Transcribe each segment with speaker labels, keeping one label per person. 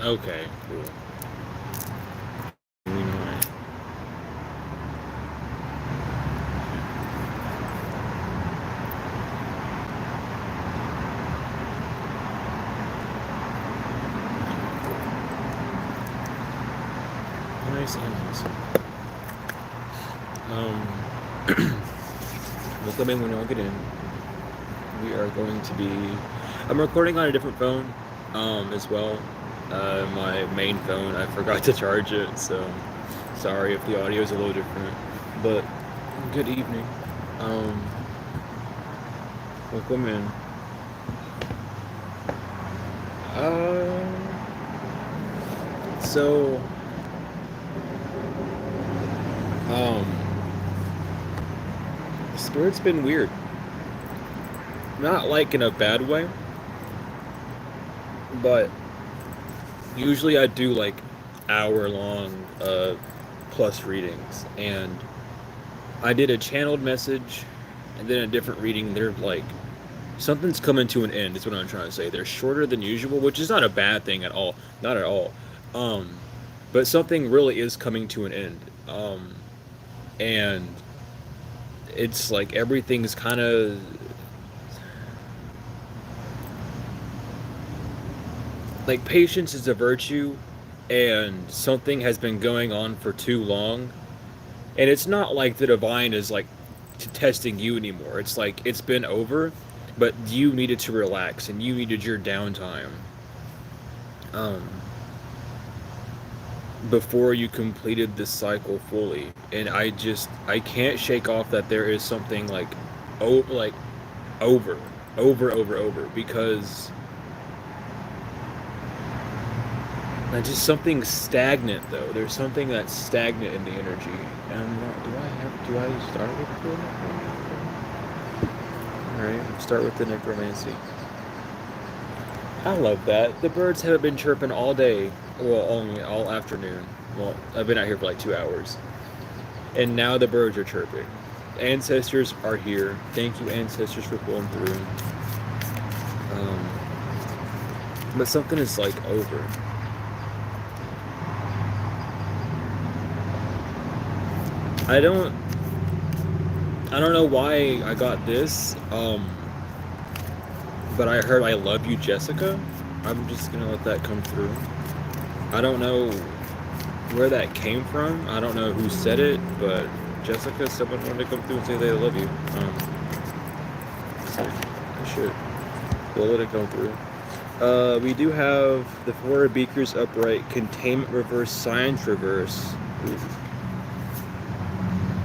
Speaker 1: Okay, cool. We know it. Nice and nice. We'll come in when y'all get in. We are going to be. I'm recording on a different phone, as well. My main phone, I forgot to charge it, so sorry if the audio is a little different. But good evening. Um, Welcome in. So, um, Spirit's been weird. Not like in a bad way, but usually I do like hour long plus readings, and I did a channeled message and then a different reading. They're like something's coming to an end is what I'm trying to say. They're shorter than usual, which is not a bad thing at all. Not at all. Um but something really is coming to an end. And it's like everything's kind of like patience is a virtue, and something has been going on for too long. And it's not like the divine is like testing you anymore. It's like it's been over, but you needed to relax and you needed your downtime. Um, before you completed this cycle fully, and I can't shake off that there is something like like over over because just something stagnant though. There's something that's stagnant in the energy. And do I start with the necromancy? Alright, start with the necromancy. I love that. The birds haven't been chirping all day. Well, only all afternoon. Well, I've been out here for like 2 hours. And now the birds are chirping. Ancestors are here. Thank you, ancestors, for pulling through. But something is like over. I don't I don't know why I got this. But I heard I love you, Jessica. I'm just gonna let that come through. I don't know where that came from. I don't know who said it, but Jessica, someone wanted to come through and say they love you. So I should. We'll let it come through. We do have the four beakers upright, containment reverse, science reverse,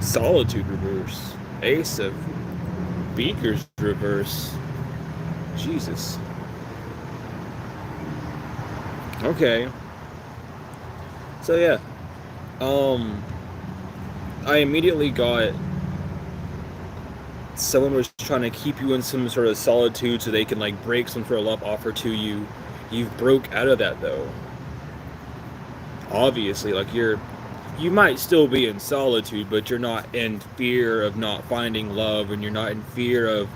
Speaker 1: solitude reverse, ace of beakers reverse. Jesus. Okay. So yeah. I immediately got someone was trying to keep you in some sort of solitude so they can like break some sort of love offer to you. You've broke out of that though. Obviously, like you might still be in solitude, but you're not in fear of not finding love, and you're not in fear of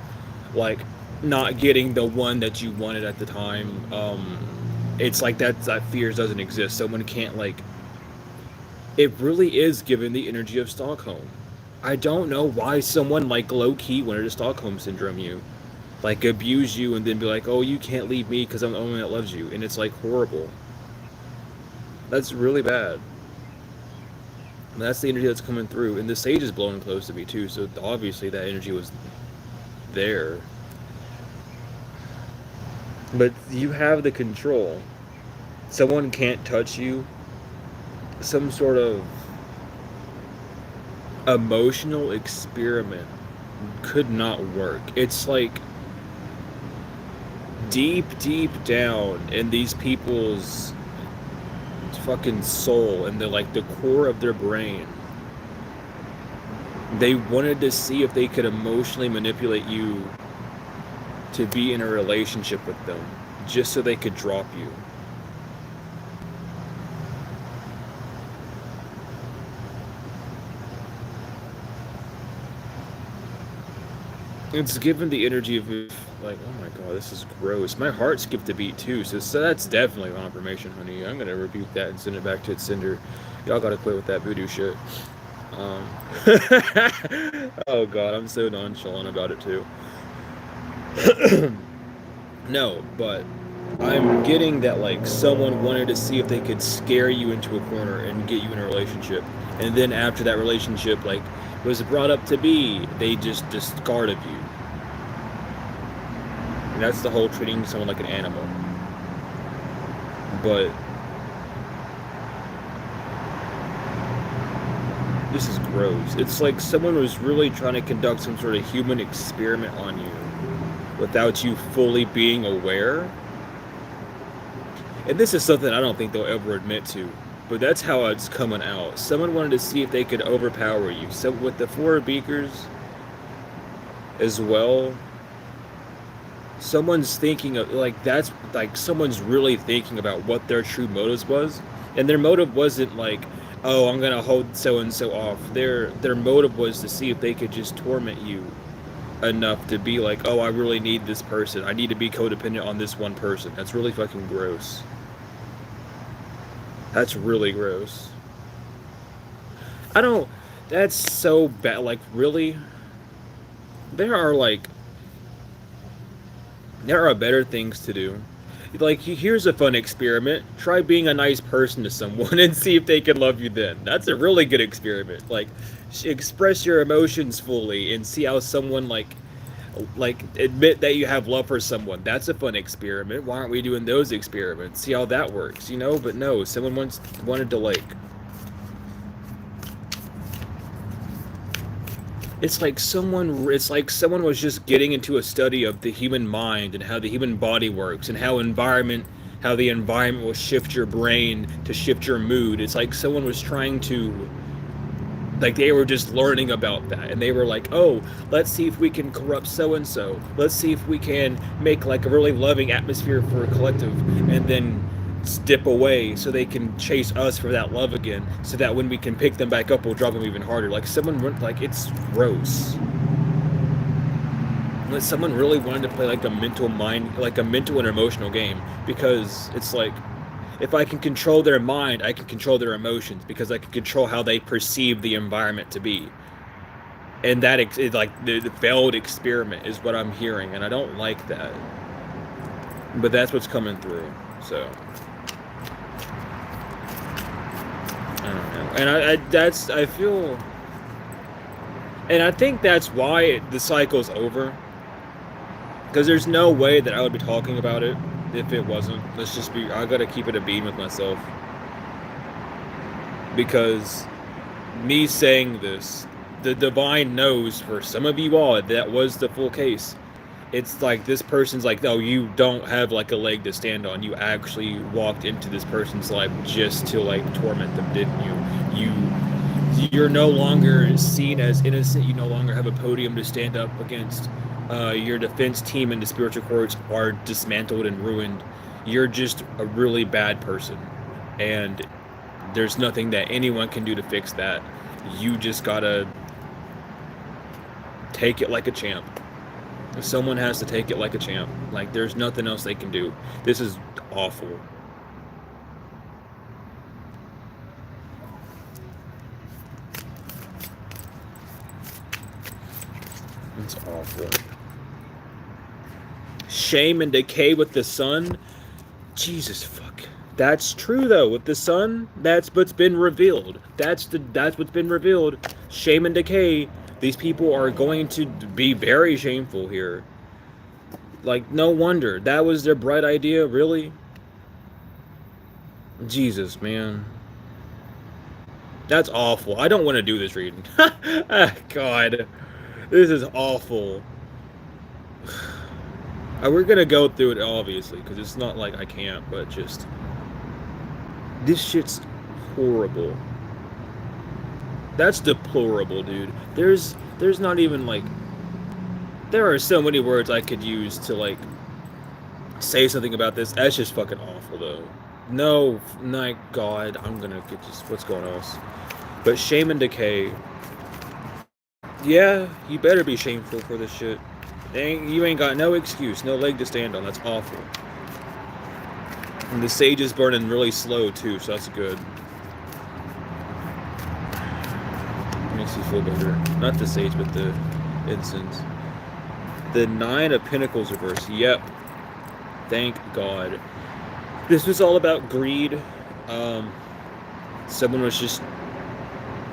Speaker 1: like not getting the one that you wanted at the time. It's like that fear doesn't exist. Someone can't like. It really is given the energy of Stockholm. I don't know why someone like low key wanted to Stockholm syndrome you, like abuse you and then be like, oh, you can't leave me because I'm the only one that loves you, and it's like horrible. That's really bad. And that's the energy that's coming through, and the sage is blowing close to me too. So obviously that energy was there. But you have the control. Someone can't touch you. Some sort of emotional experiment could not work. It's like deep down in these people's fucking soul and the core of their brain, they wanted to see if they could emotionally manipulate you to be in a relationship with them just so they could drop you. It's given the energy of Like, oh my god, this is gross. My heart skipped a beat too, so that's definitely confirmation, honey. I'm gonna rebuke that and send it back to its sender. Y'all gotta quit with that voodoo shit. Um, oh god, I'm so nonchalant about it too. No, but I'm getting that like someone wanted to see if they could scare you into a corner and get you in a relationship, and then after that relationship like was brought up to be, they just discarded you. And that's the whole treating someone like an animal. But this is gross. It's like someone was really trying to conduct some sort of human experiment on you without you fully being aware. And this is something I don't think they'll ever admit to, but that's how it's coming out. Someone wanted to see if they could overpower you. So with the four beakers as well, someone's thinking of like that's like someone's really thinking about what their true motives was, and their motive wasn't like, oh, I'm gonna hold so and so off. Their motive was to see if they could just torment you enough to be like, oh, I really need this person. I need to be codependent on this one person. That's really fucking gross. That's really gross. I don't. That's so bad. Like, really? There are like. There are better things to do. Like, here's a fun experiment. Try being a nice person to someone and see if they can love you then. That's a really good experiment. Like, express your emotions fully and see how someone, like admit that you have love for someone. That's a fun experiment. Why aren't we doing those experiments? See how that works, you know? But no, someone wanted to, like... It's like someone was just getting into a study of the human mind and how the human body works and how the environment will shift your brain to shift your mood. It's like someone was trying to, like, they were just learning about that, and they were like, oh, let's see if we can corrupt so and so, let's see if we can make like a really loving atmosphere for a collective, and then dip away so they can chase us for that love again, so that when we can pick them back up, we'll drop them even harder. Like, someone went, like, it's gross. Like, someone really wanted to play like a mental and emotional game, because it's like, if I can control their mind, I can control their emotions, because I can control how they perceive the environment to be. And that is like the failed experiment is what I'm hearing, and I don't like that. But that's what's coming through. So I don't know. And I feel, and I think that's why the cycle's over. Because there's no way that I would be talking about it if it wasn't. I gotta keep it a beam with myself. Because me saying this, the divine knows for some of you all that was the full case. It's like this person's like, oh, you don't have like a leg to stand on. You actually walked into this person's life just to like torment them, didn't you? You're no longer seen as innocent. You no longer have a podium to stand up against. Your defense team and the spiritual courts are dismantled and ruined. You're just a really bad person, and there's nothing that anyone can do to fix that. You just gotta take it like a champ. Someone has to take it like a champ. Like, there's nothing else they can do. This is awful. It's awful. Shame and decay with the sun. Jesus fuck. That's true though. With the sun, that's what's been revealed. That's what's been revealed. Shame and decay. These people are going to be very shameful here. Like, no wonder. That was their bright idea, really? Jesus, man. That's awful. I don't want to do this reading. Ah, God. This is awful. We're gonna go through it, obviously, because it's not like I can't, but just... This shit's horrible. That's deplorable, dude. There's not even, like... There are so many words I could use to, like, say something about this. That's just fucking awful, though. No, my God, I'm gonna get just... What's going on? But shame and decay... Yeah, you better be shameful for this shit. You ain't got no excuse, no leg to stand on. That's awful. And the sage is burning really slow too, so that's good. Makes you feel better. Not the sage, but the incense. The Nine of Pentacles reverse. Yep. Thank God. This was all about greed. Um, Someone was just.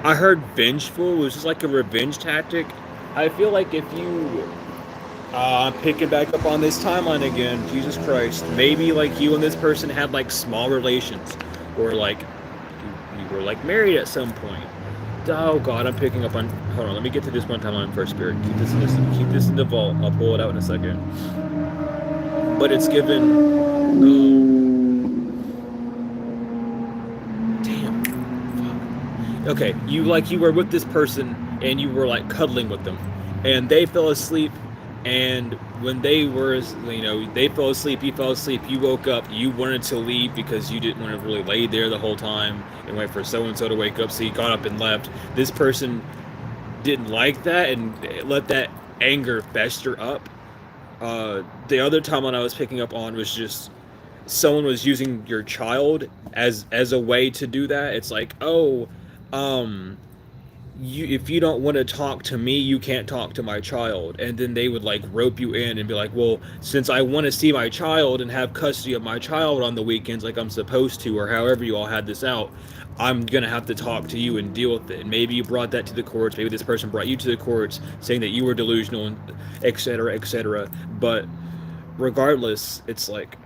Speaker 1: I heard vengeful. It was just like a revenge tactic. I feel like if you. I'm picking back up on this timeline again. Jesus Christ. Maybe like you and this person had like small relations. Or like you were like married at some point. Oh God, I'm picking up on. Hold on, let me get to this one timeline first, Spirit. Keep this in the vault. I'll pull it out in a second. But it's given. Damn. Fuck. Okay, you were with this person and you were like cuddling with them, and they fell asleep. And when they were, they fell asleep, you fell asleep, you woke up, you wanted to leave because you didn't want to really lay there the whole time and wait for so and so to wake up, so you got up and left. This person didn't like that and let that anger fester up. The other time when I was picking up on was just someone was using your child as a way to do that. It's like, oh, um, if you don't want to talk to me, you can't talk to my child. And then they would like rope you in and be like, well, since I want to see my child and have custody of my child on the weekends like I'm supposed to, or however you all had this out, I'm gonna have to talk to you and deal with it. And maybe you brought that to the courts, maybe this person brought you to the courts saying that you were delusional, and etc., etc. But regardless, it's like,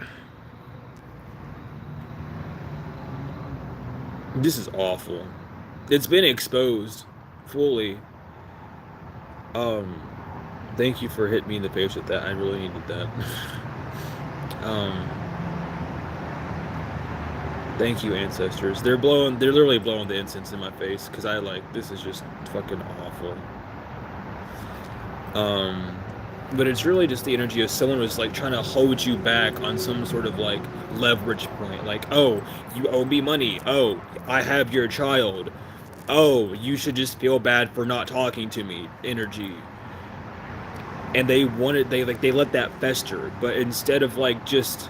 Speaker 1: this is awful. It's been exposed fully. Um, Thank you for hitting me in the face with that. I really needed that. um, Thank you, ancestors. They're literally blowing the incense in my face because I like this is just fucking awful. Um, but it's really just the energy of someone was like trying to hold you back on some sort of like leverage point. Like, oh, you owe me money. Oh, I have your child. Oh, you should just feel bad for not talking to me. Energy. And they let that fester. But instead of like just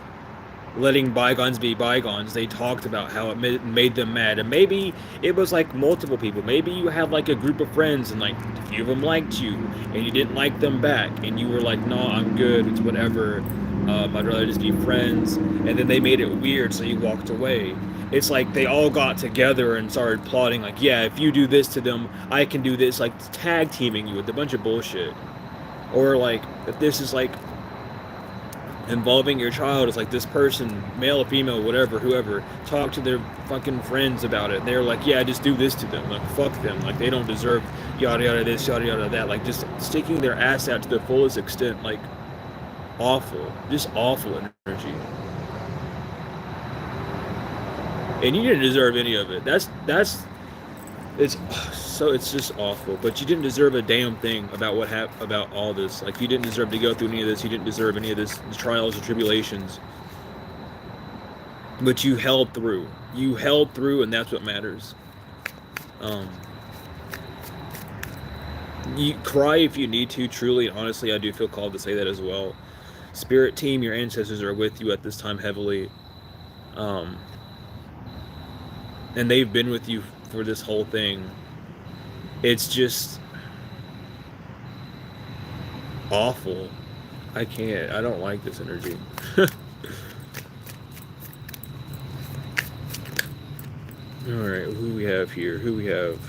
Speaker 1: letting bygones be bygones, they talked about how it made them mad. And maybe it was like multiple people. Maybe you had like a group of friends and like a few of them liked you and you didn't like them back. And you were like, no, I'm good. It's whatever. I'd rather just be friends. And then they made it weird, so you walked away. It's like they all got together and started plotting, like, yeah, if you do this to them, I can do this, like tag teaming you with a bunch of bullshit. Or like, if this is like involving your child, it's like this person, male or female, whatever, whoever, talk to their fucking friends about it. They're like, yeah, just do this to them. Like, fuck them. Like, they don't deserve yada yada this, yada yada that. Like, just sticking their ass out to the fullest extent. Like, awful. Just awful energy. And you didn't deserve any of it. It's just awful. But you didn't deserve a damn thing about about all this. Like, you didn't deserve to go through any of this. You didn't deserve any of this trials or tribulations. But you held through. You held through, and that's what matters. You cry if you need to. Truly and honestly, I do feel called to say that as well. Spirit team, your ancestors are with you at this time heavily. And they've been with you for this whole thing. It's just awful. I can't. I don't like this energy. Alright, who we have here? Who we have?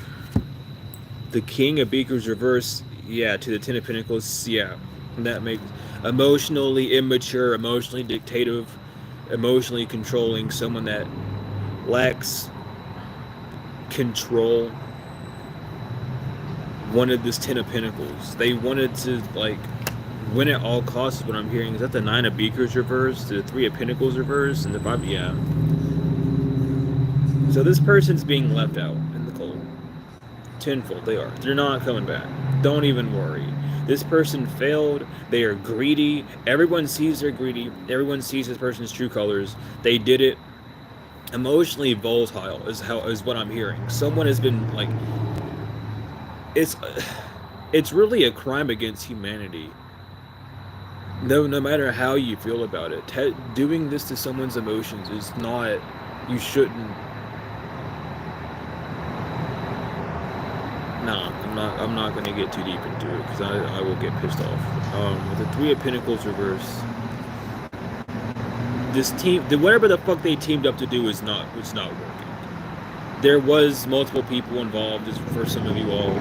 Speaker 1: The King of Beakers reverse. Yeah, to the Ten of Pentacles. Yeah. That makes emotionally immature, emotionally dictative, emotionally controlling, someone that lacks control. Wanted this Ten of Pentacles. They wanted to like win at all costs. Is what I'm hearing. Is that the Nine of Beakers reverse, the Three of Pentacles reverse, and the Five? Yeah. So this person's being left out in the cold. Tenfold, they are. They're not coming back. Don't even worry. This person failed. They are greedy. Everyone sees they're greedy. Everyone sees this person's true colors. They did it. Emotionally volatile is what I'm hearing. Someone has been like, it's really a crime against humanity No matter how you feel about it, doing this to someone's emotions is not. You shouldn't. Nah, I'm not gonna get too deep into it because I will get pissed off. With the Three of Pentacles reverse, this team, whatever the fuck they teamed up to do is not. It's not working. There was multiple people involved, as for some of you all.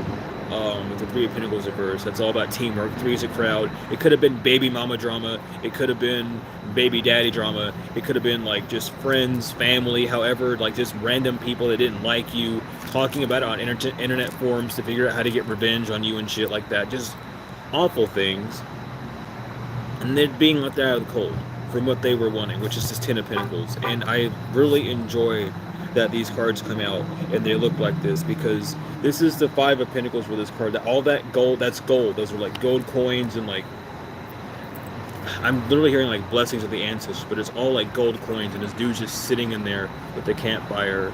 Speaker 1: With the Three of Pentacles reverse, that's all about teamwork. Three is a crowd. It could have been baby mama drama. It could have been baby daddy drama. It could have been like just friends, family, however, like just random people that didn't like you talking about it on internet forums to figure out how to get revenge on you and shit like that. Just awful things. And they're being let out of the cold from what they were wanting, which is this Ten of Pentacles. And I really enjoy that these cards come out and they look like this, because this is the Five of Pentacles with this card. That all that gold, that's gold. Those are like gold coins, and like I'm literally hearing like blessings of the ancestors, but it's all like gold coins, and this dude's just sitting in there with the campfire,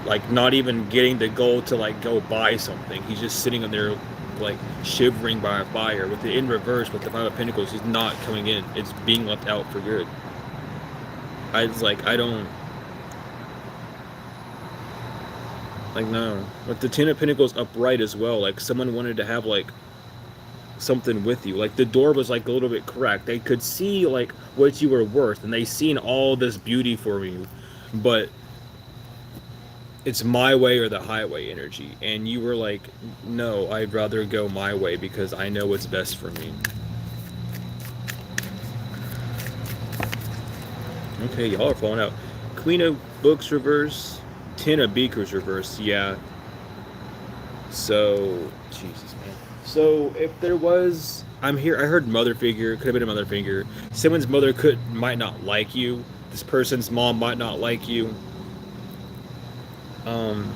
Speaker 1: like not even getting the gold to like go buy something. He's just sitting in there like shivering by a fire. With the in reverse, with the Five of Pentacles, he's not coming in. It's being left out for good. I don't like, no. Like the Ten of Pentacles upright as well. Like someone wanted to have like something with you. Like the door was like a little bit cracked. They could see like what you were worth, and they seen all this beauty for you, but it's my way or the highway energy. And you were like, no, I'd rather go my way because I know what's best for me. Okay, y'all are falling out. Queen of Books reverse, Ten of Beakers reverse. Yeah. So, Jesus, man. So if there was, I'm here. I heard mother figure. Could have been a mother figure. Someone's mother might not like you. This person's mom might not like you. Um,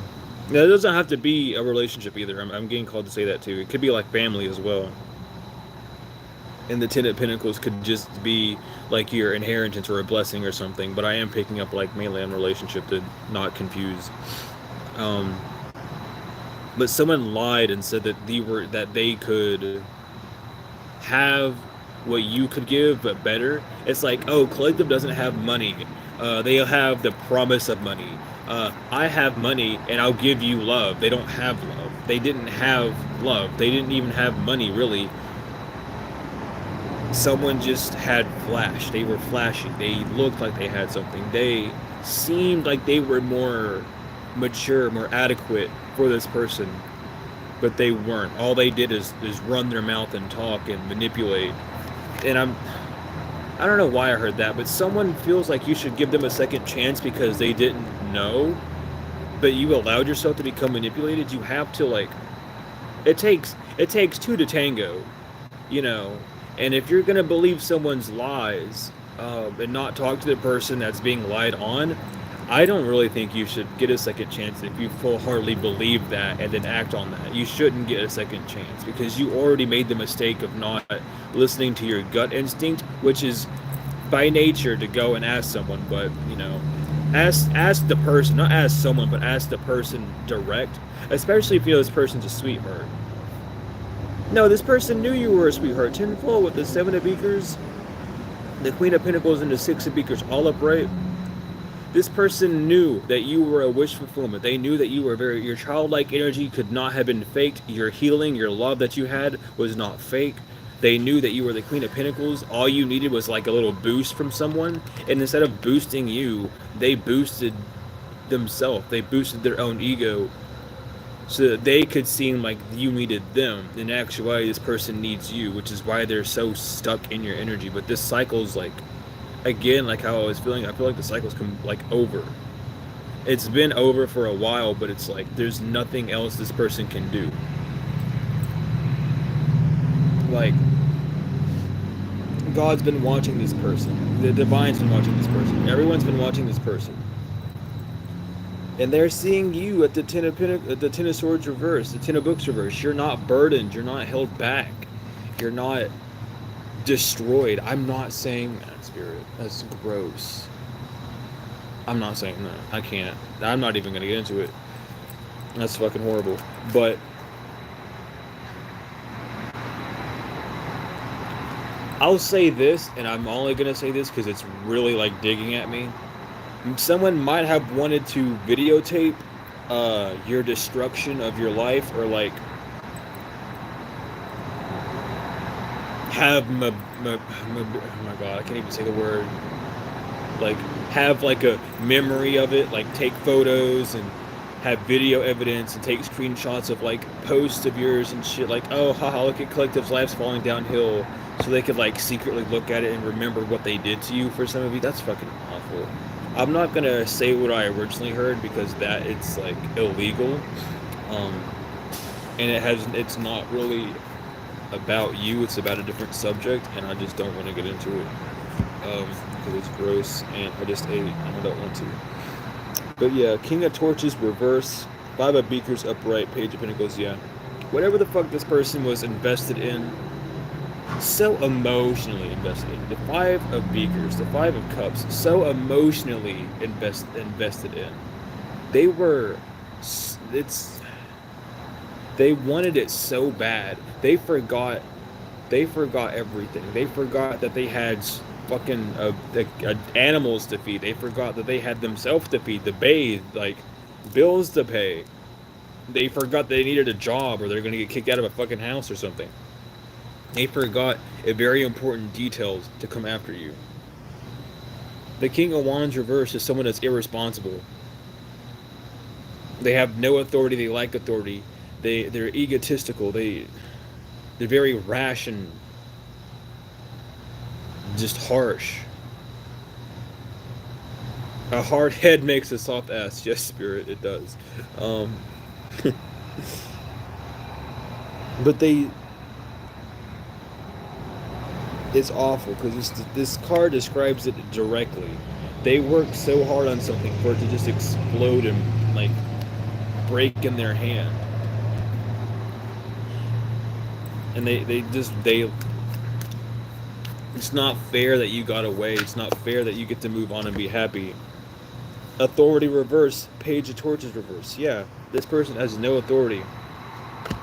Speaker 1: Now, it doesn't have to be a relationship either. I'm getting called to say that too. It could be like family as well. And the Ten of Pentacles could just be like your inheritance or a blessing or something. But I am picking up like mainly on relationship to not confuse. Um, but someone lied and said that they could have what you could give, but better. It's like, oh, collective doesn't have money. They'll have the promise of money. I have money and I'll give you love. They don't have love. They didn't have love. They didn't even have money, really. Someone just had flash. They were flashy. They looked like they had something. They seemed like they were more mature, more adequate for this person, but they weren't. All they did is run their mouth and talk and manipulate. And I don't know why I heard that, but someone feels like you should give them a second chance because they didn't know, but you allowed yourself to become manipulated. You have to like, it takes two to tango, you know. And if you're gonna believe someone's lies, and not talk to the person that's being lied on, I don't really think you should get a second chance if you full-heartedly believe that and then act on that. You shouldn't get a second chance because you already made the mistake of not listening to your gut instinct, which is by nature to go and ask someone. But you know, ask the person, not ask someone, but ask the person direct, especially if you know this person's a sweetheart. No, this person knew you were a sweetheart. Tenfold with the Seven of Beakers, the Queen of Pentacles, and the Six of Beakers all upright. This person knew that you were a wish fulfillment. They knew that you were your childlike energy could not have been faked. Your healing, your love that you had was not fake. They knew that you were the Queen of Pentacles. All you needed was like a little boost from someone. And instead of boosting you, they boosted themselves. They boosted their own ego so that they could seem like you needed them. In actuality, this person needs you, which is why they're so stuck in your energy. But this cycle's like, again, like how I was feeling, I feel like the cycle's come like over. It's been over for a while, but it's like there's nothing else this person can do. Like, God's been watching this person. The Divine's been watching this person. Everyone's been watching this person. And they're seeing you at the Ten of Swords reverse, the Ten of Books reverse. You're not burdened. You're not held back. You're not destroyed. I'm not saying that, Spirit. That's gross. I'm not saying that. I can't. I'm not even going to get into it. That's fucking horrible. But I'll say this, and I'm only gonna say this because it's really like digging at me. Someone might have wanted to videotape your destruction of your life, or like have oh my god, I can't even say the word. Like have like a memory of it, like take photos and have video evidence and take screenshots of like posts of yours and shit. Like, oh, haha, look at Collective's life's falling downhill, so they could like secretly look at it and remember what they did to you. For some of you, that's fucking awful. I'm not gonna say what I originally heard because that it's like illegal, um, and it's not really about you. It's about a different subject, and I just don't want to get into it because it's gross, and I just ate, and I don't want to. But yeah, King of Torches reverse, Five of Beakers upright, Page of Pentacles. Yeah, whatever the fuck this person was invested in, so emotionally invested in. The Five of Beakers, the Five of Cups, so emotionally invested in. They were, it's, they wanted it so bad. They forgot everything. They forgot that they had fucking animals to feed. They forgot that they had themselves to feed, to bathe, like bills to pay. They forgot they needed a job or they're gonna get kicked out of a fucking house or something. They forgot a very important detail to come after you. The King of Wands reverse is someone that's irresponsible. They have no authority. They lack authority. They're egotistical. They're very rash and just harsh. A hard head makes a soft ass. Yes, Spirit, it does. Um, but it's awful because this card describes it directly. They work so hard on something for it to just explode and like break in their hand, and they. It's not fair that you got away. It's not fair that you get to move on and be happy. Authority reverse, Page of Torches reverse. Yeah, this person has no authority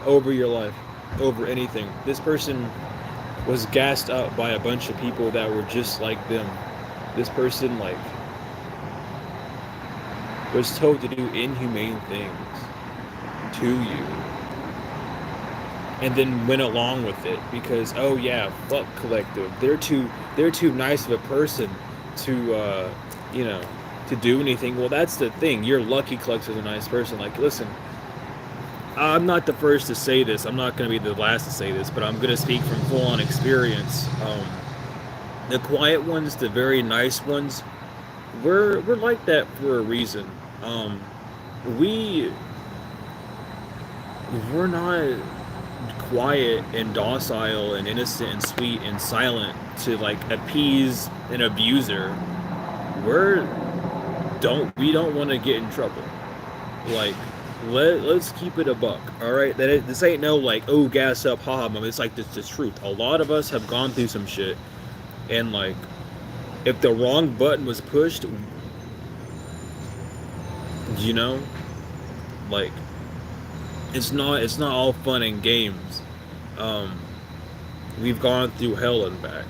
Speaker 1: over your life, over anything. This person was gassed up by a bunch of people that were just like them. This person like was told to do inhumane things to you, and then went along with it because, oh yeah, fuck Collective. They're too nice of a person to you know, to do anything. Well, that's the thing. You're lucky Collective's a nice person. Like, listen, I'm not the first to say this. I'm not going to be the last to say this, but I'm going to speak from full-on experience. The quiet ones, the very nice ones, we're like that for a reason. We we're not quiet and docile and innocent and sweet and silent to like appease an abuser. We don't want to get in trouble. Like, let's keep it a buck, all right? This ain't no like, oh, gas up, haha, mom. It's like this the truth. A lot of us have gone through some shit, and like, if the wrong button was pushed, you know, like, it's not all fun and games. We've gone through hell and back.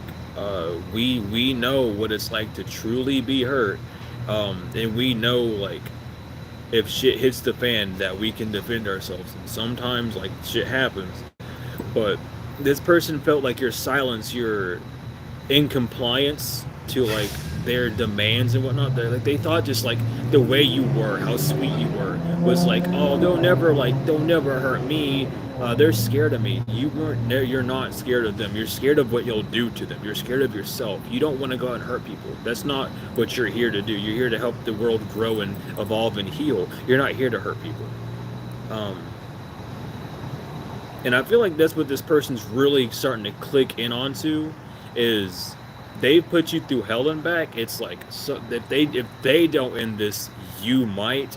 Speaker 1: We know what it's like to truly be hurt, and we know like if shit hits the fan that we can defend ourselves. And sometimes like shit happens, but this person felt like your silence, your in compliance to like their demands and whatnot. They thought just like the way you were, how sweet you were, was like, oh, they'll never hurt me. They're scared of me. You're not scared of them. You're scared of what you'll do to them. You're scared of yourself. You don't want to go out and hurt people. That's not what you're here to do. You're here to help the world grow and evolve and heal. You're not here to hurt people. And I feel like that's what this person's really starting to click in onto, is they put you through hell and back. It's like, so if they don't end this, you might.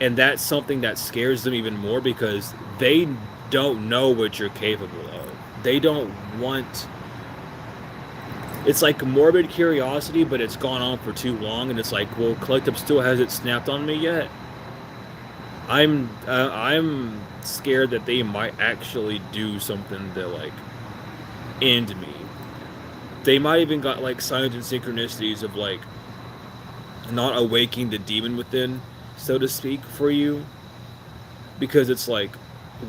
Speaker 1: And that's something that scares them even more because they don't know what you're capable of. They don't want. It's like morbid curiosity, but it's gone on for too long, and it's like, well, Collective still hasn't snapped on me yet. I'm scared that they might actually do something to like end me, They might even got like signs and synchronicities of like not awaking the demon within, so to speak, for you, because it's like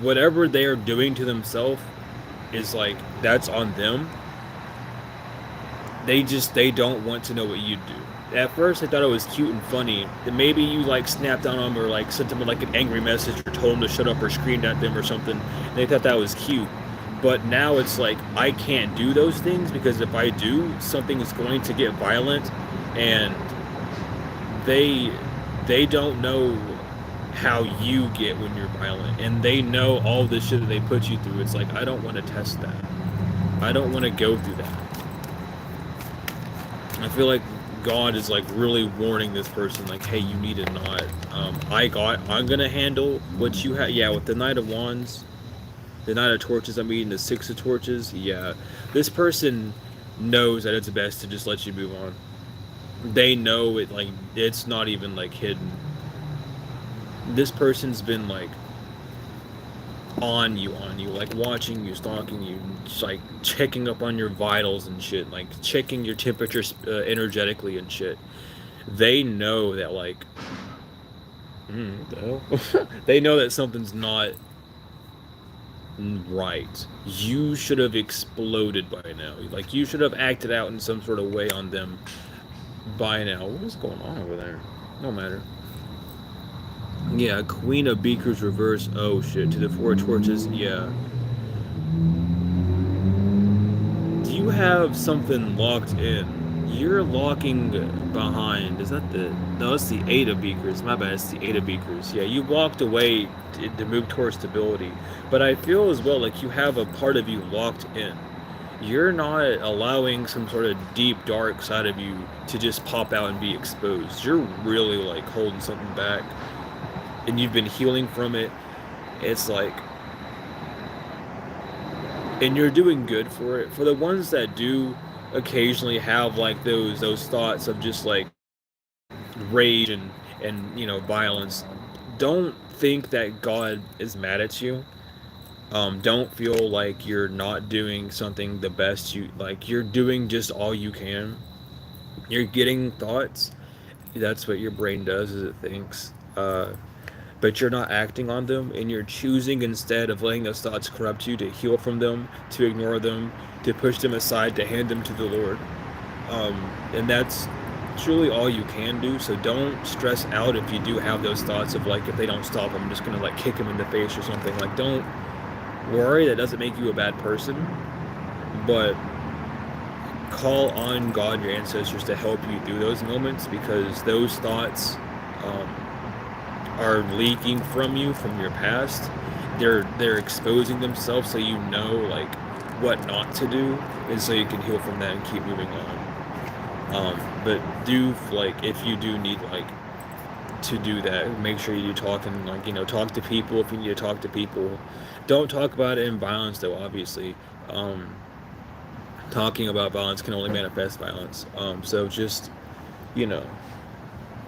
Speaker 1: whatever they are doing to themselves is like that's on them. They don't want to know what you do. At first, I thought it was cute and funny. That maybe you like snapped on them or like sent them like an angry message or told them to shut up or screamed at them or something. And they thought that was cute. But now it's like I can't do those things because if I do, something is going to get violent, and they they don't know how you get when you're violent, and they know all the shit that they put you through. It's like I don't want to test that. I don't want to go through that. I feel like God is like really warning this person, like, hey, you need to not. I'm gonna handle what you have. Yeah, with the Knight of Wands, the Knight of Torches. I'm meeting the Six of Torches. Yeah, this person knows that it's best to just let you move on. They know it. Like it's not even like hidden. This person's been like on you, like watching you, stalking you, just like checking up on your vitals and shit, like checking your temperature energetically and shit. They know that like, what the hell? They know that something's not right. You should have exploded by now. Like you should have acted out in some sort of way on them by now. What is going on over there? No matter. Yeah, Queen of Beakers reverse. Oh shit, to the Four of Torches. Yeah. Do you have something locked in? You're locking behind. Is that the... No, it's the Eight of Beakers. My bad, it's the Eight of Beakers. Yeah, you walked away to move towards stability. But I feel as well like you have a part of you locked in. You're not allowing some sort of deep, dark side of you to just pop out and be exposed. You're really like holding something back. And you've been healing from it. It's like, and you're doing good for it. For the ones that do occasionally have like those thoughts of just like rage and violence, don't think that God is mad at you. Don't feel like you're not doing something the best you like. You're doing just all you can. You're getting thoughts. That's what your brain does, is it thinks. But you're not acting on them, and you're choosing, instead of letting those thoughts corrupt you, to heal from them, to ignore them, to push them aside, to hand them to the Lord. And that's truly all you can do. So don't stress out if you do have those thoughts of like, if they don't stop, I'm just gonna like kick them in the face or something. Like, don't worry. That doesn't make you a bad person, but call on God, your ancestors, to help you through those moments, because those thoughts are leaking from you from your past. They're exposing themselves, so you know like what not to do, and so you can heal from that and keep moving on. But do like, if you do need like to do that, make sure you talk, and like talk to people if you need to talk to people. Don't talk about it in violence though, obviously. Talking about violence can only manifest violence. So just you know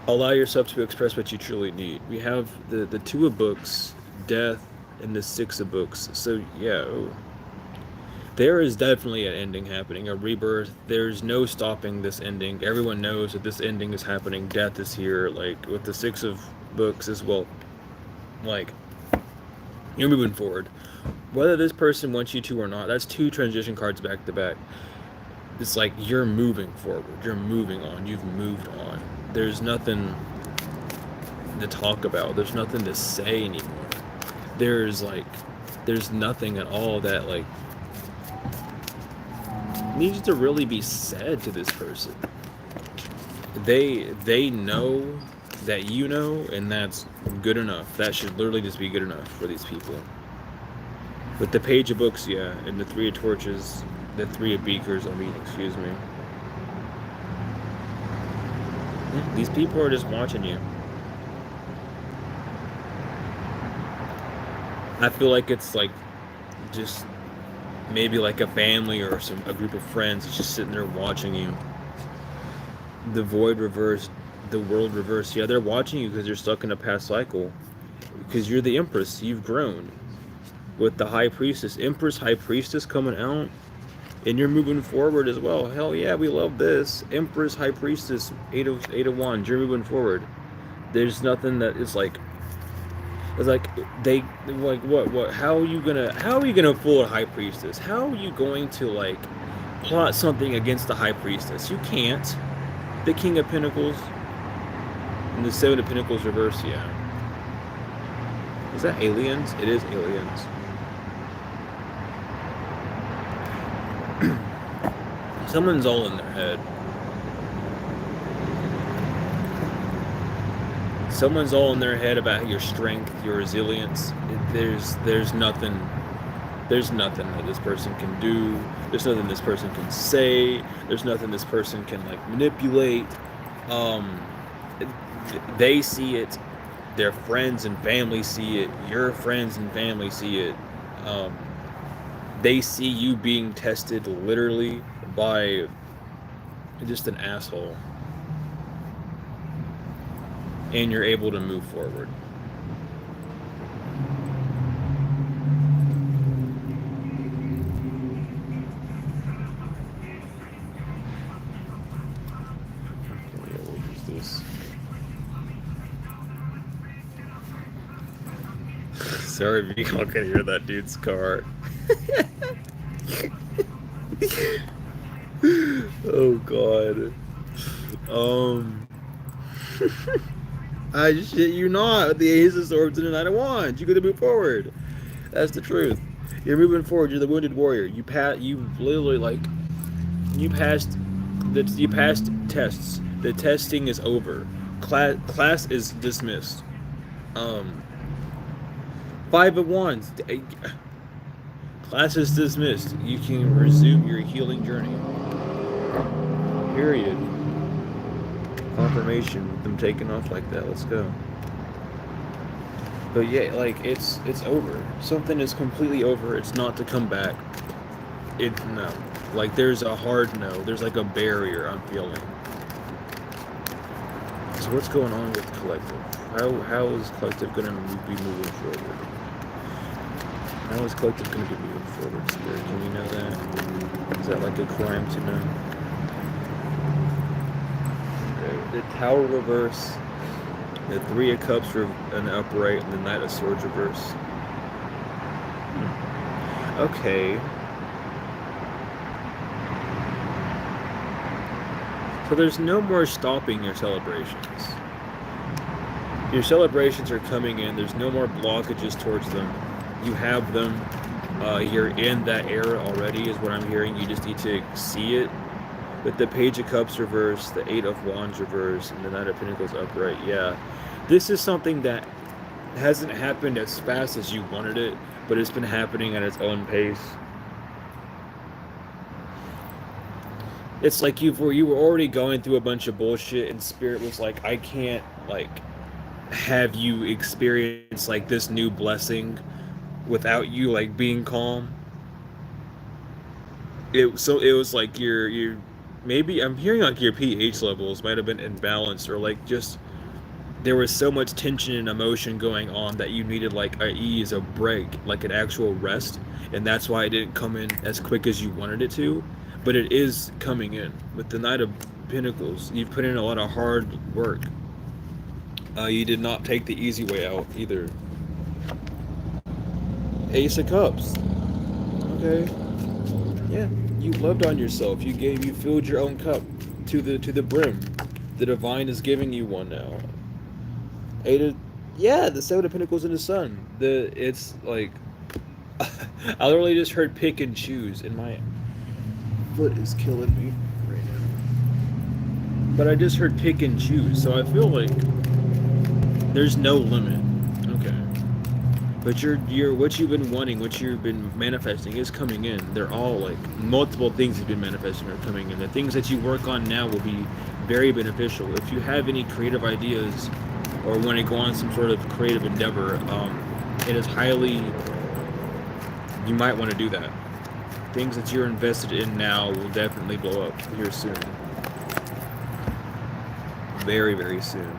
Speaker 1: allow yourself to express what you truly need. We have the Two of Books, Death, and the Six of Books. So yeah, there is definitely an ending happening, a rebirth. There's no stopping this ending. Everyone knows that this ending is happening. Death is here. Like with the Six of Books as well. Like, you're moving forward. Whether this person wants you to or not, that's two transition cards back to back. It's like you're moving forward. You're moving on. You've moved on. There's nothing to talk about. There's nothing to say anymore. There's nothing at all that like needs to really be said to this person. They know that you know, and that's good enough. That should literally just be good enough for these people. With the Page of Books, yeah, and the Three of Torches, the Three of Beakers, excuse me. These people are just watching you. I feel like it's like just maybe like a family or a group of friends that's just sitting there watching you. The Void reversed, the World reversed. Yeah, they're watching you because you're stuck in a past cycle. Because you're the Empress. You've grown. With the High Priestess. Empress, High Priestess coming out. And you're moving forward as well. Hell yeah, we love this. Empress, High Priestess, eight of wands. You're moving forward. There's nothing that is like. It's like they like what? How are you gonna fool a High Priestess? How are you going to like plot something against the High Priestess? You can't. The King of Pentacles and the Seven of Pentacles reverse. Yeah. Is that aliens? It is aliens. Someone's all in their head. Someone's all in their head about your strength, your resilience. There's nothing. There's nothing that this person can do. There's nothing this person can say. There's nothing this person can like manipulate. Um, they see it. Their friends and family see it. Your friends and family see it. Um, they see you being tested literally by just an asshole, and you're able to move forward. What is this? Sorry if you all can hear that dude's car. Oh god. Um I shit you not. The Ace of Swords and the Knight of Wands. You gotta move forward. That's the truth. You're moving forward. You're the wounded warrior. You literally like you passed you passed tests. The testing is over. Class is dismissed. Um Five of Wands. Class is dismissed. You can resume your healing journey. Period. Confirmation with them taking off like that. Let's go. But yeah, like it's over. Something is completely over. It's not to come back. No. Like there's a hard no. There's like a barrier I'm feeling. So what's going on with collective? How is collective gonna be moving forward? How is collective gonna be moving forward, Spirit? Can we know that? Is that like a crime to know? The Tower reverse, the Three of Cups an upright, and the Knight of Swords reverse. Okay. So there's no more stopping your celebrations. Your celebrations are coming in. There's no more blockages towards them. You have them. You're in that era already, is what I'm hearing. You just need to see it. With the Page of Cups reverse, the Eight of Wands reverse, and the Knight of Pentacles upright, yeah. This is something that hasn't happened as fast as you wanted it, but it's been happening at its own pace. It's like you were already going through a bunch of bullshit, and Spirit was like, I can't, like, have you experience, like, this new blessing without you, like, being calm. It was like your maybe I'm hearing like your pH levels might have been imbalanced, or like just there was so much tension and emotion going on that you needed like a ease, a break, like an actual rest, and that's why it didn't come in as quick as you wanted it to, but it is coming in. With the Knight of Pentacles, you've put in a lot of hard work. You did not take the easy way out either. Ace of Cups. Okay. Yeah, you loved on yourself. You filled your own cup to the brim. The divine is giving you one now. The Seven of Pentacles in the Sun. It's like I literally just heard pick and choose, and my foot is killing me right now. But I just heard pick and choose, so I feel like there's no limit. Okay. But you're what you've been wanting, what you've been manifesting is coming in. They're all like multiple things you've been manifesting are coming in. The things that you work on now will be very beneficial. If you have any creative ideas or want to go on some sort of creative endeavor, it is highly, you might want to do that. Things that you're invested in now will definitely blow up here soon. Very, very soon.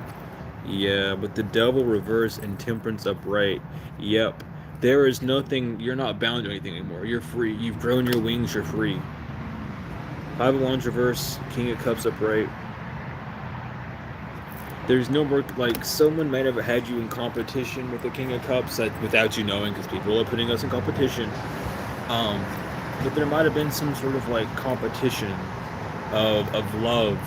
Speaker 1: Yeah, but the Devil reverse and Temperance upright. Yep. There is nothing, you're not bound to anything anymore. You're free. You've grown your wings, you're free. Five of Wands reverse, King of Cups upright. There's no more, like, someone might have had you in competition with the King of Cups without you knowing, because people are putting us in competition. Um, but there might have been some sort of like competition of love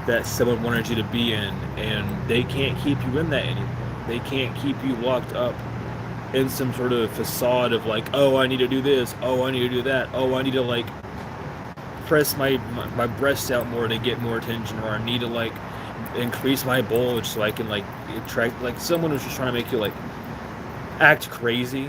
Speaker 1: that someone wanted you to be in, and they can't keep you in that anymore. They can't keep you locked up in some sort of facade of like, oh, I need to do this, oh, I need to do that, oh, I need to like press my breasts out more to get more attention, or I need to like increase my bulge so I can like attract, like someone was just trying to make you like act crazy,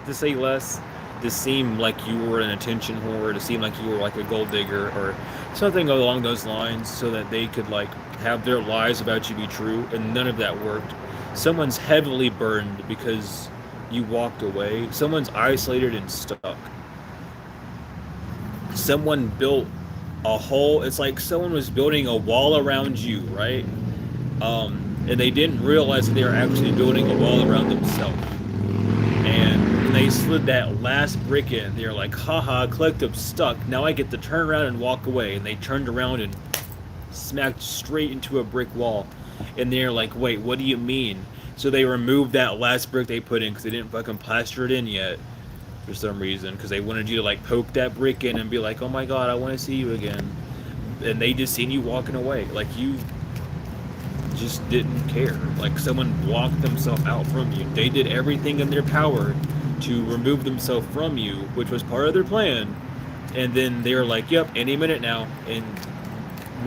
Speaker 1: to say less, to seem like you were an attention whore, to seem like you were like a gold digger or something along those lines, so that they could like have their lies about you be true, and none of that worked. Someone's heavily burned because you walked away. Someone's isolated and stuck. Someone built a whole, it's like someone was building a wall around you, right? And they didn't realize that they were actually building a wall around themselves. And when they slid that last brick in, they were like, haha, collective stuck. Now I get to turn around and walk away. And they turned around and smacked straight into a brick wall. And they're like, wait, what do you mean? So they removed that last brick they put in because they didn't fucking plaster it in yet for some reason. Because they wanted you to like poke that brick in and be like, oh my god, I want to see you again. And they just seen you walking away. Like you just didn't care. Like someone blocked themselves out from you. They did everything in their power to remove themselves from you, which was part of their plan. And then they're like, "Yep, any minute now." And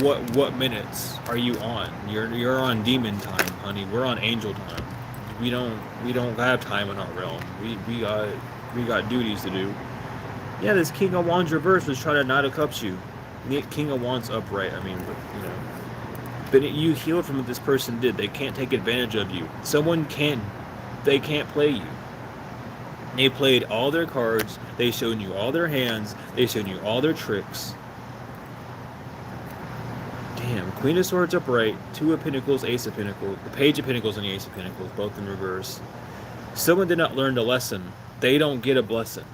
Speaker 1: what minutes are you on? You're on demon time, honey. We're on angel time. We don't have time in our realm. We got duties to do. Yeah, this King of Wands reverse was trying to Knight of Cups you. King of Wands upright. I mean, you know. But you healed from what this person did. They can't take advantage of you. They can't play you. They played all their cards. They showed you all their hands. They showed you all their tricks. Damn. Queen of Swords upright. Two of Pentacles, Ace of Pentacles. The Page of Pentacles and the Ace of Pentacles, both in reverse. Someone did not learn the lesson. They don't get a blessing.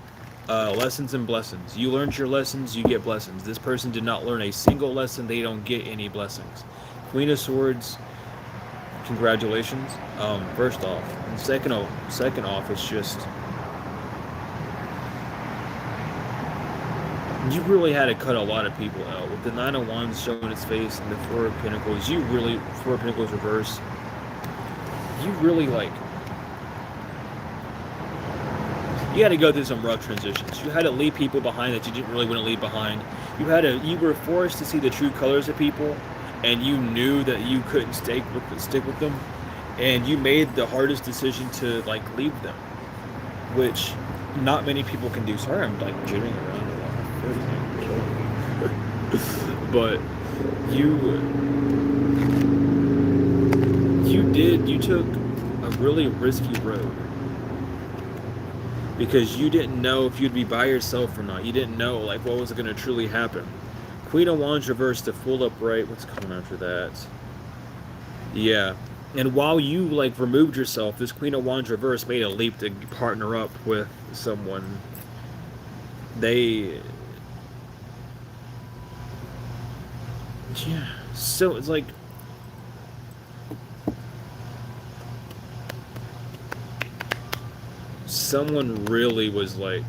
Speaker 1: Lessons and blessings. You learned your lessons, you get blessings. This person did not learn a single lesson. They don't get any blessings. Queen of Swords, congratulations. First off, and second off, it's just you really had to cut a lot of people out with the Nine of Wands showing its face and the Four of Pentacles. Four of Pentacles reverse. You really like. You had to go through some rough transitions. You had to leave people behind that you didn't really want to leave behind. You were forced to see the true colors of people. And you knew that you couldn't stick with them, and you made the hardest decision to like leave them, which not many people can do. Sorry, I'm like jittering around a lot, but you took a really risky road because you didn't know if you'd be by yourself or not. You didn't know like what was going to truly happen. Queen of Wands reversed to full upright. What's coming after that? Yeah. And while you like removed yourself, this Queen of Wands reverse made a leap to partner up with someone. Yeah. So it's like someone really was like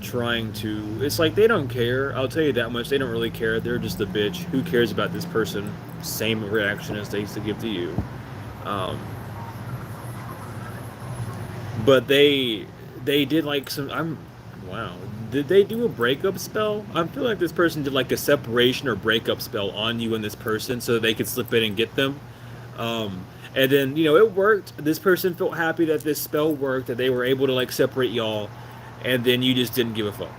Speaker 1: trying to, it's like they don't care. I'll tell you that much. They don't really care. They're just a bitch. Who cares about this person? Same reaction as they used to give to you. But they did like wow. Did they do a breakup spell? I feel like this person did like a separation or breakup spell on you and this person so that they could slip in and get them. And then, you know, it worked. This person felt happy that this spell worked, that they were able to like separate y'all. And then you just didn't give a fuck.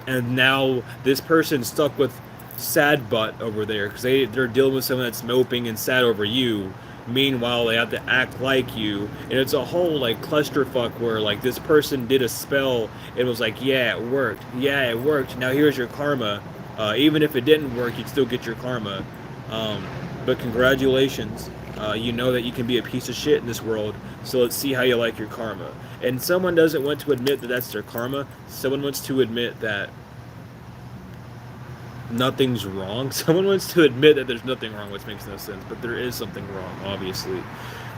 Speaker 1: And now this person's stuck with sad butt over there because they're dealing with someone that's moping and sad over you. Meanwhile, they have to act like you. And it's a whole like clusterfuck where like this person did a spell and was like, yeah, it worked. Yeah, it worked. Now here's your karma. Even if it didn't work, you'd still get your karma. But congratulations. You know that you can be a piece of shit in this world. So let's see how you like your karma. And someone doesn't want to admit that that's their karma. Someone wants to admit that nothing's wrong. Someone wants to admit that there's nothing wrong, which makes no sense, but there is something wrong, obviously,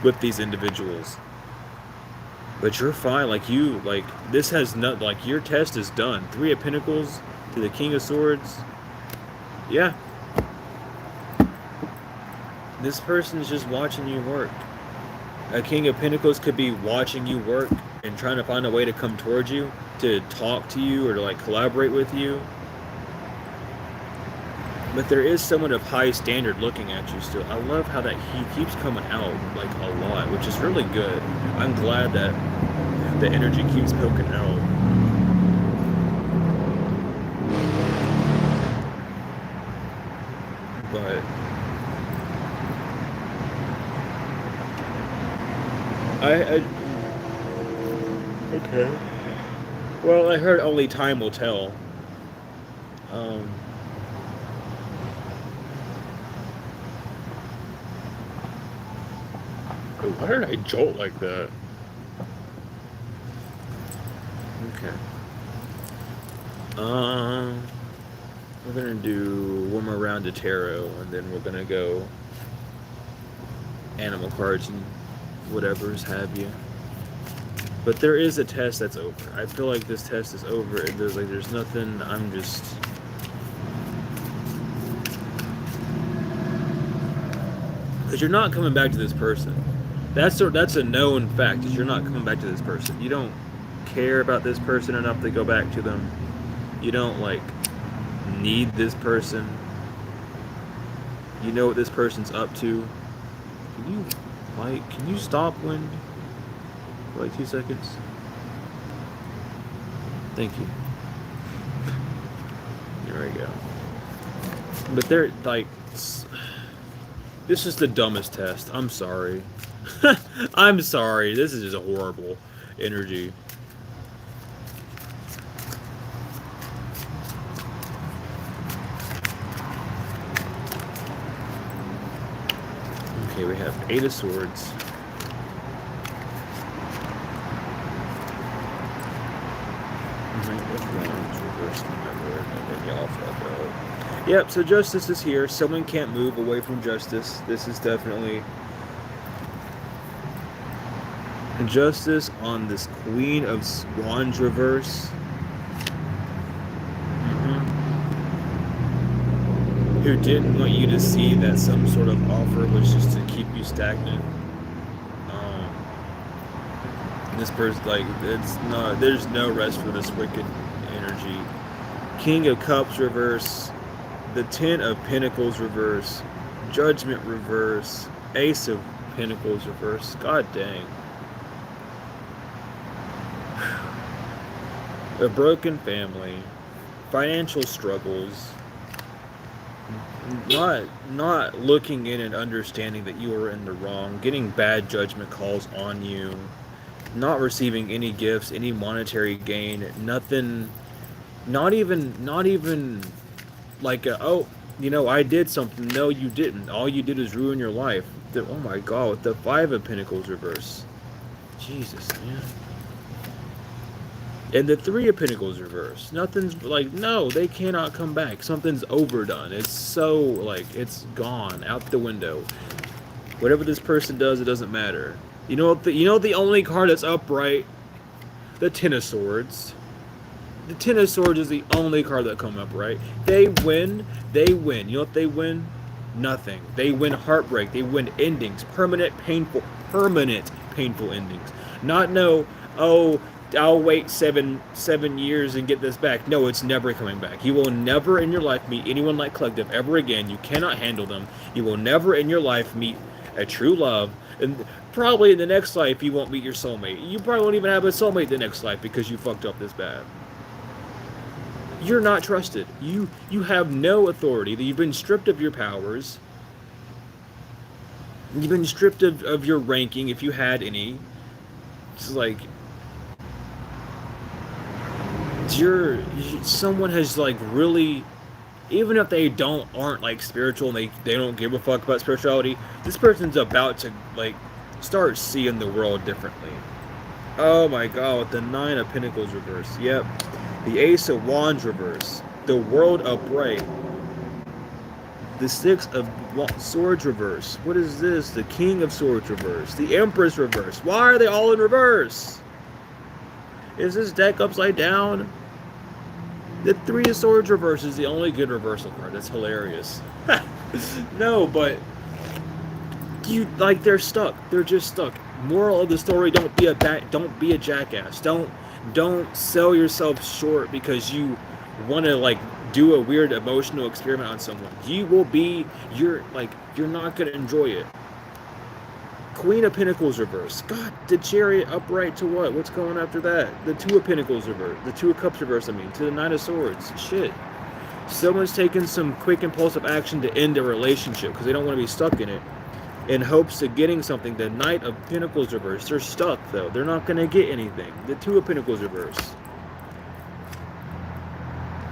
Speaker 1: with these individuals. But you're fine. Like this has not, like, your test is done. Three of Pentacles to the King of Swords. Yeah. This person is just watching you work. A King of Pentacles could be watching you work and trying to find a way to come towards you, to talk to you, or to like collaborate with you. But there is someone of high standard looking at you still. I love how that he keeps coming out like a lot, which is really good. I'm glad that the energy keeps poking out. But I okay. Well, I heard only time will tell. Um, why did I jolt like that? Okay. We're gonna do one more round of tarot, and then we're gonna go animal cards and whatever's have you. But there is a test that's over. I feel like this test is over. There's nothing. I'm just. Because you're not coming back to this person. That's a known fact. Is you're not coming back to this person. You don't care about this person enough to go back to them. You don't like need this person. You know what this person's up to. Can you stop when for like 2 seconds? Thank you. There we go. But they're like, this is the dumbest test. I'm sorry. I'm sorry. This is just a horrible energy. Okay, we have 8 of Swords. Yep, so justice is here. Someone can't move away from justice. This is definitely justice on this Queen of Wands reverse. Who didn't want you to see that some sort of offer was just to keep you stagnant. This person, like, it's not, there's no rest for this wicked energy. King of Cups reverse, the 10 of Pentacles reverse, Judgment reverse, Ace of Pentacles reverse. God dang. A broken family, financial struggles, not looking in and understanding that you are in the wrong, getting bad judgment calls on you, not receiving any gifts, any monetary gain, nothing, not even like oh, you know, I did something. No, you didn't. All you did is ruin your life. Oh my God, with the 5 of Pentacles reverse. Jesus, man. And the 3 of Pentacles reverse. Nothing's like, no, they cannot come back. Something's overdone. It's so, like, it's gone out the window. Whatever this person does, it doesn't matter. You know what? You know the only card that's upright? The 10 of Swords. The 10 of Swords is the only card that come upright. They win. They win. You know what they win? Nothing. They win heartbreak. They win endings. Permanent painful endings. Not no, oh, I'll wait seven years and get this back. No, it's never coming back. You will never in your life meet anyone like Collective ever again. You cannot handle them. You will never in your life meet a true love. And probably in the next life, you won't meet your soulmate. You probably won't even have a soulmate the next life because you fucked up this bad. You're not trusted. You have no authority. You've been stripped of your powers. You've been stripped of your ranking, if you had any. It's like, someone has like really, even if they aren't like spiritual and they don't give a fuck about spirituality, this person's about to like start seeing the world differently. Oh my God, with the 9 of Pentacles reverse. Yep. The Ace of Wands reverse. The World upright. The Six of Swords reverse. What is this? The King of Swords reverse. The Empress reverse. Why are they all in reverse? Is this deck upside down? The Three of Swords reverse is the only good reversal card. That's hilarious. No, but you like they're stuck. They're just stuck. Moral of the story: don't be a jackass. Don't sell yourself short because you want to like do a weird emotional experiment on someone. You're not gonna enjoy it. Queen of Pentacles reverse. God, the Chariot upright to what? What's going after that? The Two of Pentacles reverse. The Two of Cups reverse, I mean. To the Knight of Swords. Shit. Someone's taking some quick impulsive action to end a relationship because they don't want to be stuck in it in hopes of getting something. The Knight of Pentacles reverse. They're stuck, though. They're not going to get anything. The Two of Pentacles reverse.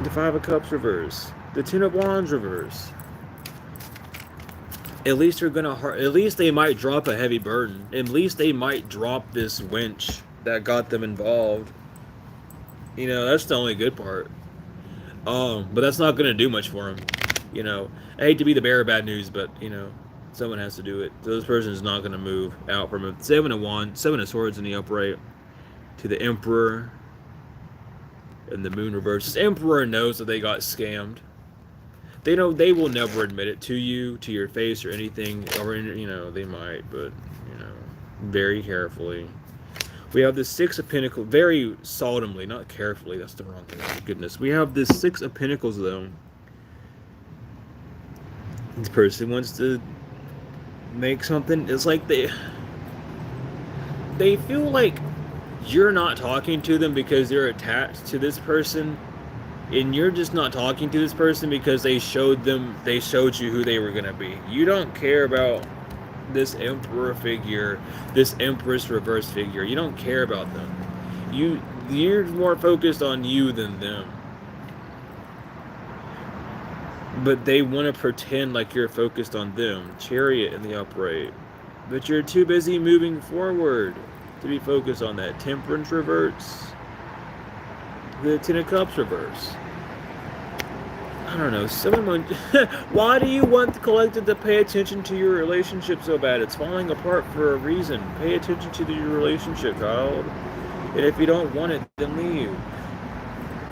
Speaker 1: The Five of Cups reverse. The Ten of Wands reverse. At least they might drop a heavy burden. At least they might drop this winch that got them involved. You know, that's the only good part. But that's not gonna do much for them. You know, I hate to be the bearer of bad news, but you know, someone has to do it. So this person is not gonna move out from it. Seven of Wands, Seven of Swords in the upright. To the Emperor. And the Moon reverse. This Emperor knows that they got scammed. They will never admit it to you, to your face, or anything, or you know they might, but you know, very carefully. We have the Six of Pentacles, very seldomly, not carefully. That's the wrong thing. Oh, goodness, we have this Six of Pentacles though. This person wants to make something. It's like they feel like you're not talking to them because they're attached to this person. And you're just not talking to this person because they showed you who they were going to be. You don't care about this Emperor figure, this Empress reverse figure. You don't care about them. You're more focused on you than them. But they want to pretend like you're focused on them. Chariot in the upright. But you're too busy moving forward to be focused on that. Temperance reverse. The Ten of Cups reverse. I don't know. Why do you want the collective to pay attention to your relationship so bad? It's falling apart for a reason. Pay attention to your relationship, child. And if you don't want it, then leave.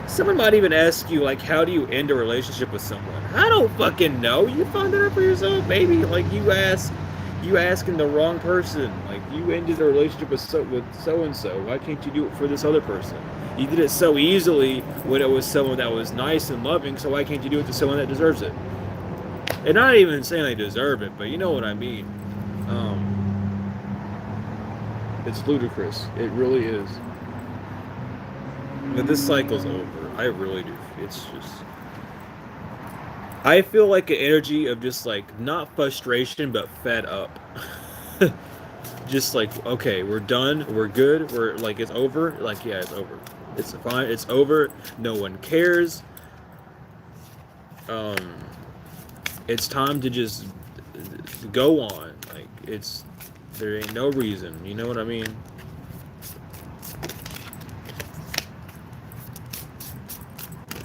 Speaker 1: Someone might even ask you, like, how do you end a relationship with someone? I don't fucking know. You find that out for yourself, baby. Like, you asking the wrong person. Like, you ended a relationship with so-and-so. Why can't you do it for this other person? You did it so easily when it was someone that was nice and loving, so why can't you do it to someone that deserves it? And not even saying they deserve it, but you know what I mean. It's ludicrous. It really is. But this cycle's over. I really do. It's just... I feel like an energy of just like, not frustration, but fed up. Just like, okay, we're done. We're good. We're like, it's over. Like, yeah, it's over. It's fine. It's over. No one cares. It's time to just go on. Like, there ain't no reason. You know what I mean?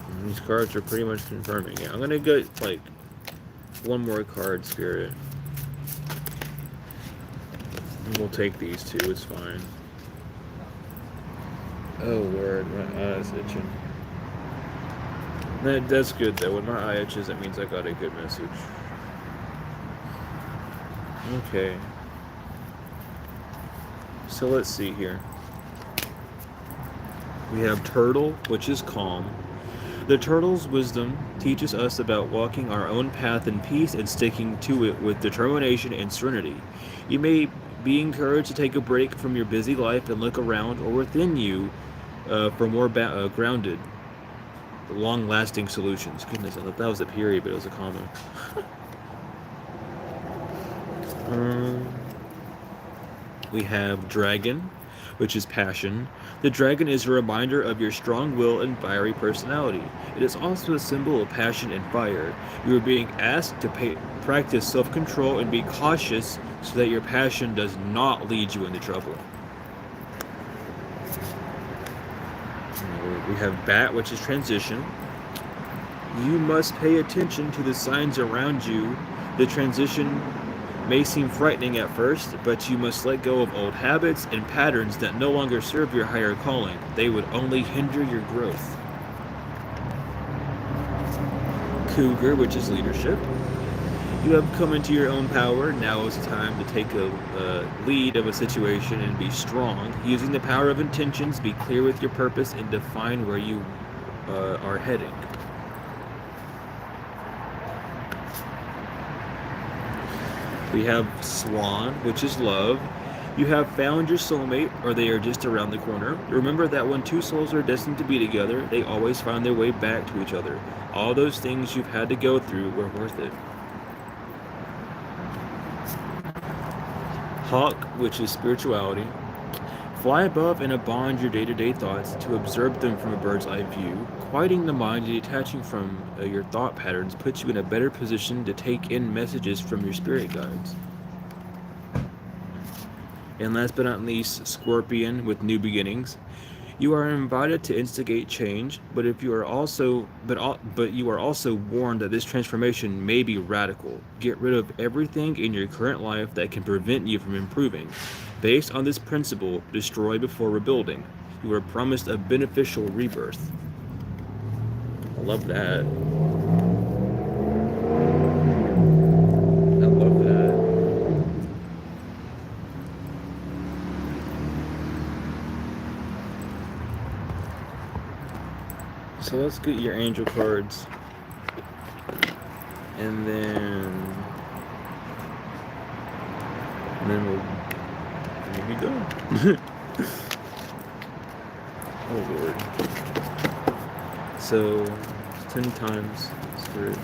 Speaker 1: And these cards are pretty much confirming. Yeah, I'm gonna get like one more card, Spirit. And we'll take these two. It's fine. Oh Lord, my eye's itching. That's good though. When my eye itches, that means I got a good message. Okay. So let's see here. We have Turtle, which is calm. The turtle's wisdom teaches us about walking our own path in peace and sticking to it with determination and serenity. You may be encouraged to take a break from your busy life and look around or within you for more grounded, long-lasting solutions. Goodness, I thought that was a period, but it was a comma. We have Dragon, which is passion. The dragon is a reminder of your strong will and fiery personality. It is also a symbol of passion and fire. You are being asked to practice self-control and be cautious so that your passion does not lead you into trouble. We have Bat, which is transition. You must pay attention to the signs around you. The transition may seem frightening at first, but you must let go of old habits and patterns that no longer serve your higher calling. They would only hinder your growth. Cougar, which is leadership. You have come into your own power. Now is the time to take a lead of a situation and be strong. Using the power of intentions, be clear with your purpose and define where you are heading. We have Swan, which is love. You have found your soulmate, or they are just around the corner. Remember that when two souls are destined to be together, they always find their way back to each other. All those things you've had to go through were worth it. Hawk, which is spirituality. Fly above and beyond your day-to-day thoughts to observe them from a bird's eye view. Quieting the mind and detaching from your thought patterns puts you in a better position to take in messages from your spirit guides. And last but not least, Scorpion with new beginnings. You are invited to instigate change, but you are also warned that this transformation may be radical. Get rid of everything in your current life that can prevent you from improving. Based on this principle, destroy before rebuilding. You are promised a beneficial rebirth. I love that. I love that. So let's get your angel cards. And then we'll be done. Oh Lord. So 10 times Spirit.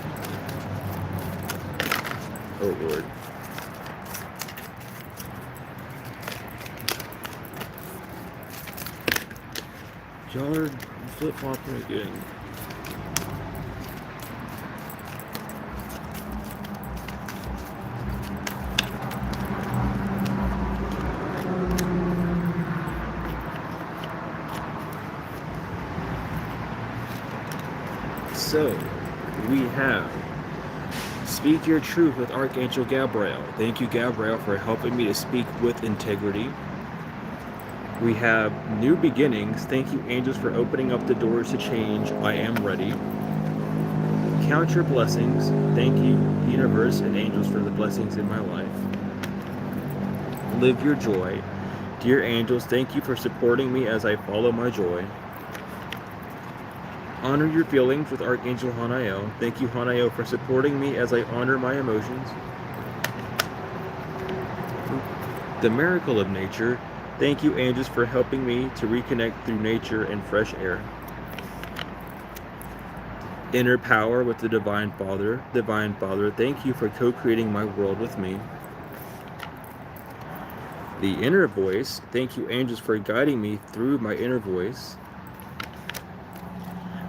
Speaker 1: Oh Lord. Y'all are flip-flopping again. So, we have Speak Your Truth with Archangel Gabriel. Thank you, Gabriel, for helping me to speak with integrity. We have New Beginnings. Thank you, angels, for opening up the doors to change. I am ready. Count your blessings. Thank you, universe and angels, for the blessings in my life. Live your joy. Dear angels, thank you for supporting me as I follow my joy. Honor your feelings with Archangel Hanael. Thank you, Hanael, for supporting me as I honor my emotions. The miracle of nature. Thank you, angels, for helping me to reconnect through nature and fresh air. Inner power with the Divine Father. Divine Father, thank you for co-creating my world with me. The inner voice. Thank you, angels, for guiding me through my inner voice.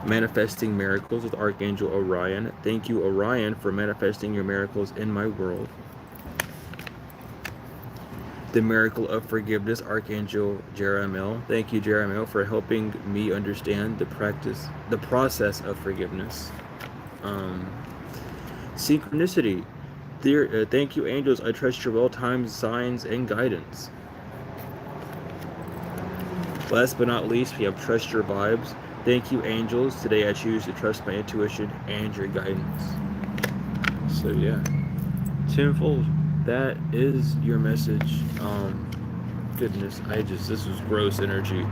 Speaker 1: Manifesting miracles with Archangel Orion. Thank you, Orion, for manifesting your miracles in my world. The miracle of forgiveness, Archangel Jeremiel. Thank you, Jeremiel, for helping me understand the process of forgiveness. Synchronicity. Thank you, angels. I trust your well-timed signs and guidance. Last but not least, we have Trust Your Vibes. Thank you, angels. Today I choose to trust my intuition and your guidance. So yeah, tenfold. That is your message. Goodness, this was gross energy.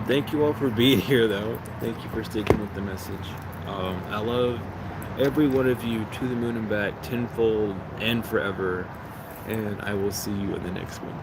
Speaker 1: Thank you all for being here, though. Thank you for sticking with the message. I love every one of you to the moon and back, tenfold and forever. And I will see you in the next one.